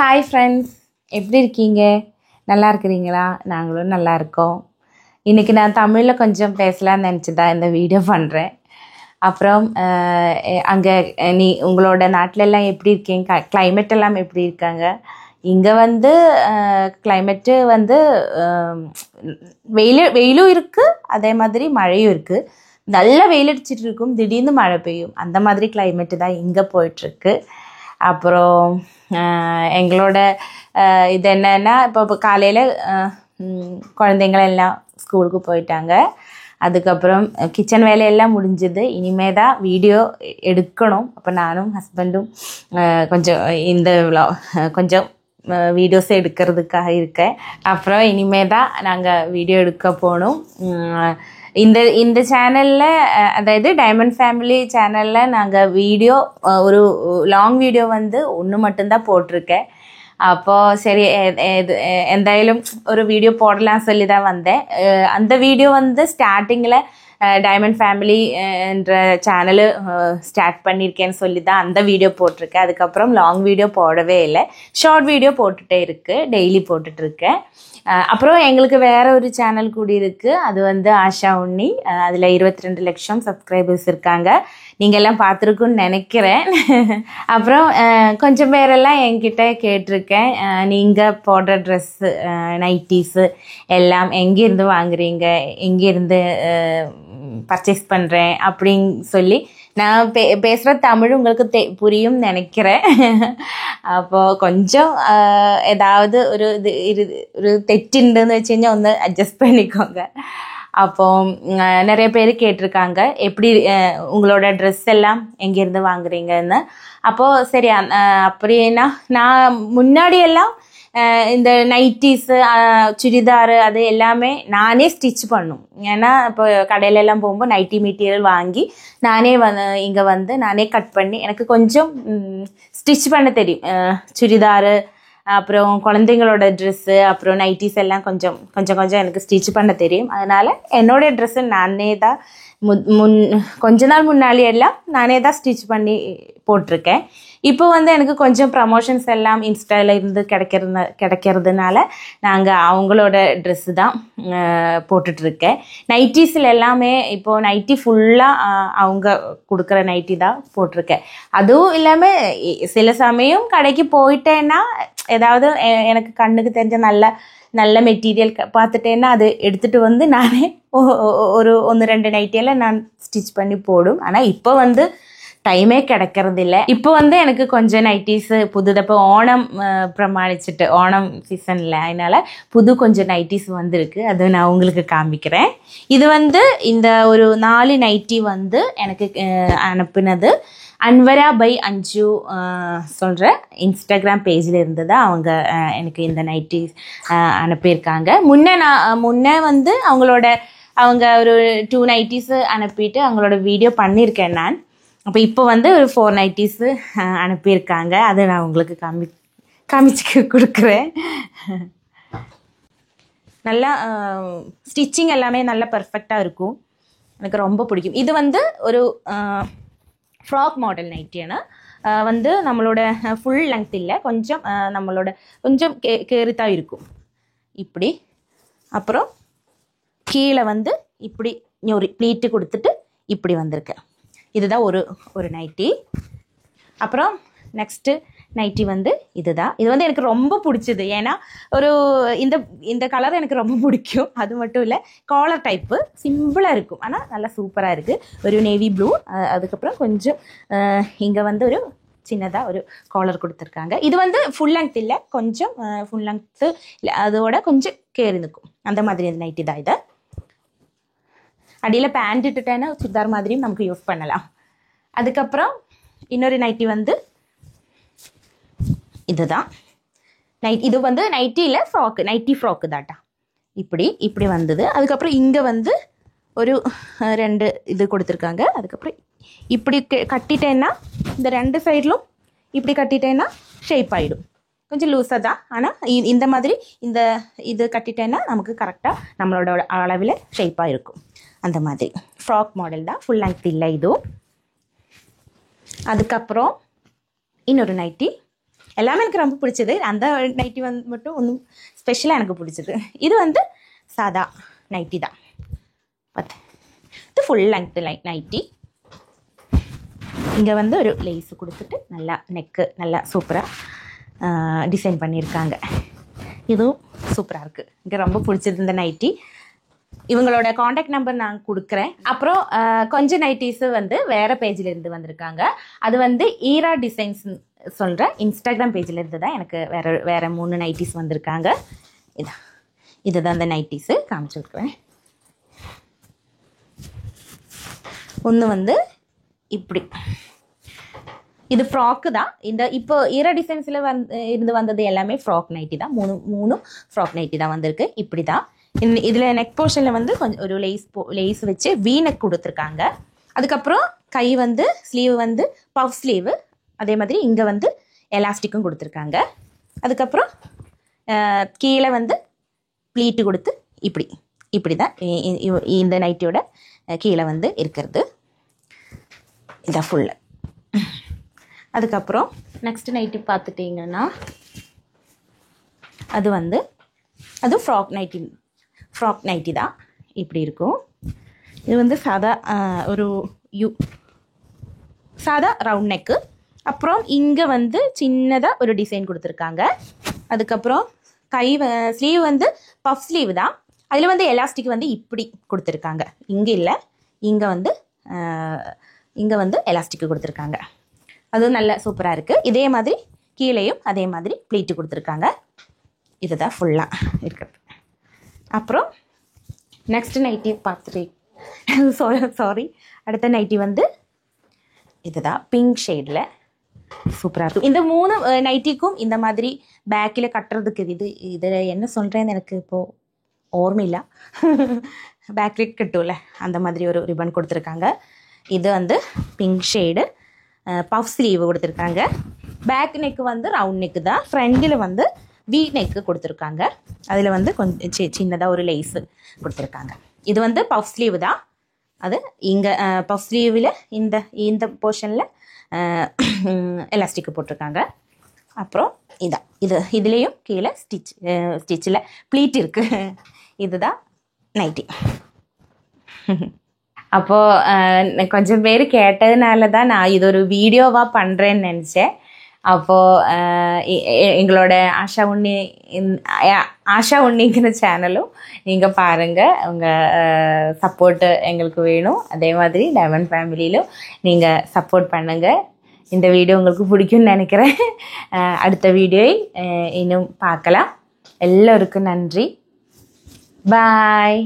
Hi friends, எப்படி இருக்கீங்க? நல்லா இருக்கிறீங்களா? நாங்களும் நல்லா இருக்கோம். இன்றைக்கி நான் தமிழில் கொஞ்சம் பேசலாம்னு நினச்சி தான் இந்த வீடியோ பண்ணுறேன். அப்புறம் அங்கே உங்களோட நாட்டிலெல்லாம் எப்படி இருக்கீங்க? கிளைமேட் எல்லாம் எப்படி இருக்காங்க? இங்கே வந்து கிளைமேட்டு வந்து வெயிலும் இருக்குது, அதே மாதிரி மழையும் இருக்குது. நல்லா வெயில் அடிச்சிட்டு இருக்கும், திடீர்னு மழை பெய்யும். அந்த மாதிரி கிளைமேட்டு தான் இங்கே போயிட்டுருக்கு. அப்புறம் எங்களோட இது என்னென்னா, இப்போ காலையில் குழந்தைங்களெல்லாம் ஸ்கூலுக்கு போயிட்டாங்க. அதுக்கப்புறம் கிச்சன் வேலையெல்லாம் முடிஞ்சது. இனிமே தான் வீடியோ எடுக்கணும். அப்போ நானும் ஹஸ்பண்டும் கொஞ்சம் வீடியோஸ் எடுக்கிறதுக்காக இருக்கேன். அப்புறம் இனிமே தான் நாங்கள் வீடியோ எடுக்க போகணும். இந்த சேனலில், அதாவது டைமண்ட் ஃபேமிலி சேனலில் நாங்கள் வீடியோ ஒரு லாங் வீடியோ வந்து ஒன்று மட்டும்தான் போட்டிருக்கேன். அப்போது சரி, எந்தாയാലും ஒரு வீடியோ போடலாம் சொல்லி தான் வந்தேன். அந்த வீடியோ வந்து ஸ்டார்டிங்கில் டைமண்ட் ஃபேமிலி என்ற சேனலு ஸ்டார்ட் பண்ணியிருக்கேன்னு சொல்லி தான் அந்த வீடியோ போட்டிருக்கேன். அதுக்கப்புறம் லாங் வீடியோ போடவே இல்லை, ஷார்ட் வீடியோ போட்டுகிட்டே இருக்குது, டெய்லி போட்டுட்ருக்கேன். அப்புறம் எங்களுக்கு வேறு ஒரு சேனல் கூடி இருக்குது, அது வந்து ஆஷா உண்ணி. அதில் 22 லட்சம் சப்ஸ்கிரைபர்ஸ் இருக்காங்க. நீங்கள் எல்லாம் பார்த்துருக்குன்னு நினைக்கிறேன். அப்புறம் கொஞ்சம் பேரெல்லாம் என்கிட்ட கேட்டிருக்கேன், நீங்கள் போடுற ட்ரெஸ்ஸு, நைட்டிஸு எல்லாம் எங்கேருந்து வாங்குறீங்க, எங்கேருந்து பர்ச்சேஸ் பண்ணுறேன் அப்படின்னு சொல்லி. நான் பேசுகிற தமிழ் உங்களுக்கு புரியும் நினைக்கிறேன். அப்போது கொஞ்சம் ஏதாவது ஒரு தெറ്റുண்டுன்னு வச்சு കഴിഞ്ഞാൽ ഒന്ന് அட்ஜஸ்ட் பண்ணிக்கோங்க. அப்போ நிறைய பேர் கேட்டிருக்காங்க, எப்படி உங்களோட ட்ரெஸ் எல்லாம் எங்கேருந்து வாங்குறீங்கன்னு. அப்போது சரி, அப்படின்னா நான் முன்னாடியெல்லாம் இந்த நைட்டிஸு, சுடிதாரு அது எல்லாமே நானே ஸ்டிச் பண்ணும். ஏன்னா இப்போ கடையிலெல்லாம் போகும்போது நைட்டி மெட்டீரியல் வாங்கி நானே இங்கே வந்து நானே கட் பண்ணி எனக்கு கொஞ்சம் ஸ்டிச் பண்ண தெரியும். சுடிதாரு, அப்புறம் குழந்தைங்களோட ட்ரெஸ்ஸு, அப்புறம் நைட்டிஸ் எல்லாம் கொஞ்சம் எனக்கு ஸ்டிச் பண்ண தெரியும். அதனால் என்னோடய ட்ரெஸ்ஸு நானே தான் கொஞ்ச நாள் முன்னாடி எல்லாம் நானே தான் ஸ்டிச் பண்ணி போட்டிருக்கேன். இப்போ வந்து எனக்கு கொஞ்சம் ப்ரமோஷன்ஸ் எல்லாம் இன்ஸ்டாவில் இருந்து கிடைக்கிறதுனால நாங்கள் அவங்களோட ட்ரெஸ்ஸு தான் போட்டுட்ருக்கேன். நைட்டிஸில் எல்லாமே இப்போது நைட்டி ஃபுல்லாக அவங்க கொடுக்குற நைட்டி தான் போட்டிருக்கேன். அதுவும் இல்லாமல் சில சமயம் கடைக்கு போயிட்டேன்னா ஏதாவது எனக்கு கண்ணுக்கு தெரிஞ்ச நல்ல மெட்டீரியல் பார்த்துட்டேன்னா அது எடுத்துகிட்டு வந்து நானே ஒரு 1-2 நைட்டியெல்லாம் நான் ஸ்டிச் பண்ணி போடும். ஆனால் இப்போ வந்து டைமே கிடைக்கிறதில்ல. இப்போ வந்து எனக்கு கொஞ்சம் நைட்டிஸு புதுதப்போ ஓணம் பிரமாணிச்சுட்டு, ஓணம் சீசனில், அதனால் கொஞ்சம் நைட்டிஸ் வந்திருக்கு. அது நான் உங்களுக்கு காமிக்கிறேன். இது வந்து இந்த ஒரு 4 நைட்டி வந்து எனக்கு அனுப்புனது அன்வரா பை அஞ்சு சொல்கிற இன்ஸ்டாகிராம் பேஜில் இருந்து தான் அவங்க எனக்கு இந்த நைட்டி அனுப்பியிருக்காங்க. முன்னே வந்து அவங்க ஒரு 2 நைட்டிஸு அனுப்பிட்டு அவங்களோட வீடியோ பண்ணியிருக்கேன் நான். அப்போ இப்போ வந்து ஒரு 4 நைட்டிஸு அனுப்பியிருக்காங்க. அதை நான் உங்களுக்கு காமிச்சு கொடுக்குறேன். நல்லா ஸ்டிச்சிங் எல்லாமே நல்லா பர்ஃபெக்டாக இருக்கும், எனக்கு ரொம்ப பிடிக்கும். இது வந்து ஒரு ஃப்ராக் மாடல் நைட்டினா வந்து நம்மளோட ஃபுல் லெங்த் இல்லை, கொஞ்சம் நம்மளோட கொஞ்சம் கேறித்தான் இருக்கும் இப்படி. அப்புறம் கீழே வந்து இப்படி ஒரு ப்ளீட்டு கொடுத்துட்டு இப்படி வந்திருக்கு. இதுதான் ஒரு நைட்டி. அப்புறம் நெக்ஸ்ட்டு நைட்டி வந்து இதுதான். இது வந்து எனக்கு ரொம்ப பிடிச்சது. ஏன்னா இந்த கலர் எனக்கு ரொம்ப பிடிக்கும். அது மட்டும் இல்லை, காலர் டைப்பு சிம்பிளாக இருக்கும், ஆனால் நல்லா சூப்பராக இருக்குது. ஒரு நேவி ப்ளூ, அதுக்கப்புறம் கொஞ்சம் இங்கே வந்து ஒரு சின்னதாக ஒரு காலர் கொடுத்துருக்காங்க. இது வந்து ஃபுல் லெங்த் இல்லை, கொஞ்சம் ஃபுல் லெங்த்து இல்லை, அதோட கொஞ்சம் கேறி நிற்கும். அந்த மாதிரி நைட்டி தான் இது. அடியில் பேண்ட் இட்டுட்டேன்னா சுடிதார் மாதிரியும் நமக்கு யூஸ் பண்ணலாம். அதுக்கப்புறம் இன்னொரு நைட்டி வந்து இதுதான். இது வந்து நைட்டியில் நைட்டி ஃப்ராக்கு தாட்டா இப்படி வந்தது. அதுக்கப்புறம் இங்கே வந்து ஒரு 2 இது கொடுத்துருக்காங்க. அதுக்கப்புறம் இப்படி கட்டிட்டேன்னா இந்த 2 சைட்லும் இப்படி கட்டிட்டேன்னா ஷேப் ஆகிடும். கொஞ்சம் லூஸாக தான், ஆனால் இந்த மாதிரி இது கட்டிட்டேன்னா நமக்கு கரெக்டாக நம்மளோட அளவில் ஷேப்பாக இருக்கும். அந்த மாதிரி ஃப்ராக் மாடல் தான், ஃபுல் லெங்த் இல்லை இதுவும். அதுக்கப்புறம் இன்னொரு நைட்டி எல்லாமே எனக்கு ரொம்ப பிடிச்சது. அந்த நைட்டி வந்து மட்டும் ஒன்றும் ஸ்பெஷலாக எனக்கு பிடிச்சது. இது வந்து சாதா நைட்டி தான். பார்த்து இது ஃபுல் லெங்க்த் நைட்டி. இங்கே வந்து ஒரு லேஸு கொடுத்துட்டு நல்லா நெக்கு நல்லா சூப்பராக டிசைன் பண்ணியிருக்காங்க. இதுவும் சூப்பராக இருக்குது. இங்கே ரொம்ப பிடிச்சது இந்த நைட்டி. இவங்களோட காண்டாக்ட் நம்பர் நான் கொடுக்குறேன். அப்புறம் கொஞ்சம் நைட்டிஸு வந்து வேறு பேஜிலேருந்து வந்திருக்காங்க. அது வந்து ஈரா டிசைன்ஸ் சொல்கிற இன்ஸ்டாகிராம் பேஜிலேருந்து தான் எனக்கு வேறு 3 நைட்டிஸ் வந்திருக்காங்க. இதுதான் அந்த நைட்டிஸு காமிச்சிருக்கிறேன். ஒன்று வந்து இப்படி, இது ஃப்ராக்கு தான். இந்த இப்போ ஈரா டிசைன்ஸில் இருந்து வந்தது எல்லாமே ஃப்ராக் நைட்டி தான். மூணு ஃப்ராக் நைட்டி தான் வந்திருக்கு. இப்படி தான். இதில் நெக் போர்ஷனில் வந்து கொஞ்சம் ஒரு லேஸ் வச்சு வீ நெக் கொடுத்துருக்காங்க. அதுக்கப்புறம் கை வந்து ஸ்லீவ் வந்து பஃப் ஸ்லீவு, அதே மாதிரி இங்கே வந்து எலாஸ்டிக்கும் கொடுத்துருக்காங்க. அதுக்கப்புறம் கீழே வந்து ப்ளீட்டு கொடுத்து இப்படி தான் இந்த நைட்டியோட கீழே வந்து இருக்கிறது. இதான் ஃபுல்லு. அதுக்கப்புறம் நெக்ஸ்ட் நைட்டி பார்த்துட்டிங்கன்னா அது வந்து ஃப்ராக் நைட்டி தான். இப்படி இருக்கும். இது வந்து சாதா ரவுண்ட் நெக்கு. அப்புறம் இங்கே வந்து சின்னதாக ஒரு டிசைன் கொடுத்துருக்காங்க. அதுக்கப்புறம் ஸ்லீவ் வந்து பஃப் ஸ்லீவ் தான். அதில் வந்து எலாஸ்டிக் வந்து இப்படி கொடுத்துருக்காங்க. இங்கே இல்லை, இங்கே வந்து எலாஸ்டிக் கொடுத்துருக்காங்க. அதுவும் நல்ல சூப்பராக இருக்குது. இதே மாதிரி கீழேயும் அதே மாதிரி ப்ளீட்டு கொடுத்துருக்காங்க. இதுதான் ஃபுல்லாக இருக்கிறது. அப்புறம் நெக்ஸ்ட் நைட்டி சாரி அடுத்த நைட்டி வந்து இதுதான் பிங்க் ஷேடில் சூப்பராக இருக்கும். இந்த 3 நைட்டிக்கும் இந்த மாதிரி பேக்கில் கட்டுறதுக்கு இதில் என்ன சொல்கிறேன்னு எனக்கு இப்போது ஓர்மையில்லை. பேக்கில் கட்டும்ல அந்த மாதிரி ஒரு ரிப்பன் கொடுத்துருக்காங்க. இது வந்து பிங்க் ஷேடு பஃப் ஸ்லீவ் கொடுத்துருக்காங்க. பேக் நெக்கு வந்து ரவுண்ட் நெக்கு தான். ஃப்ரண்டில் வந்து வீ நெக்கு கொடுத்துருக்காங்க. அதில் வந்து கொஞ்சம் சின்னதாக ஒரு லேஸு கொடுத்துருக்காங்க. இது வந்து பஃப் ஸ்லீவ் தான். அது இங்கே பஃப் ஸ்லீவில் இந்த போர்ஷனில் எலாஸ்டிக் போட்டிருக்காங்க. அப்புறம் இதுலேயும் கீழே ஸ்டிச்சில் ப்ளீட் இருக்குது. இதுதான் நைட்டி. அப்போது கொஞ்சம் பேர் கேட்டதுனால தான் நான் இது ஒரு வீடியோவாக பண்ணுறேன்னு நினச்சேன். அப்போது எங்களோட ஆஷா உண்ணிங்கிற சேனலும் நீங்கள் பாருங்கள். உங்கள் சப்போர்ட்டு எங்களுக்கு வேணும். அதே மாதிரி டைமண்ட் ஃபேமிலியிலும் நீங்கள் சப்போர்ட் பண்ணுங்கள். இந்த வீடியோ உங்களுக்கு பிடிக்கும்னு நினைக்கிறேன். அடுத்த வீடியோவை இன்னும் பார்க்கலாம். எல்லோருக்கும் நன்றி. பாய்.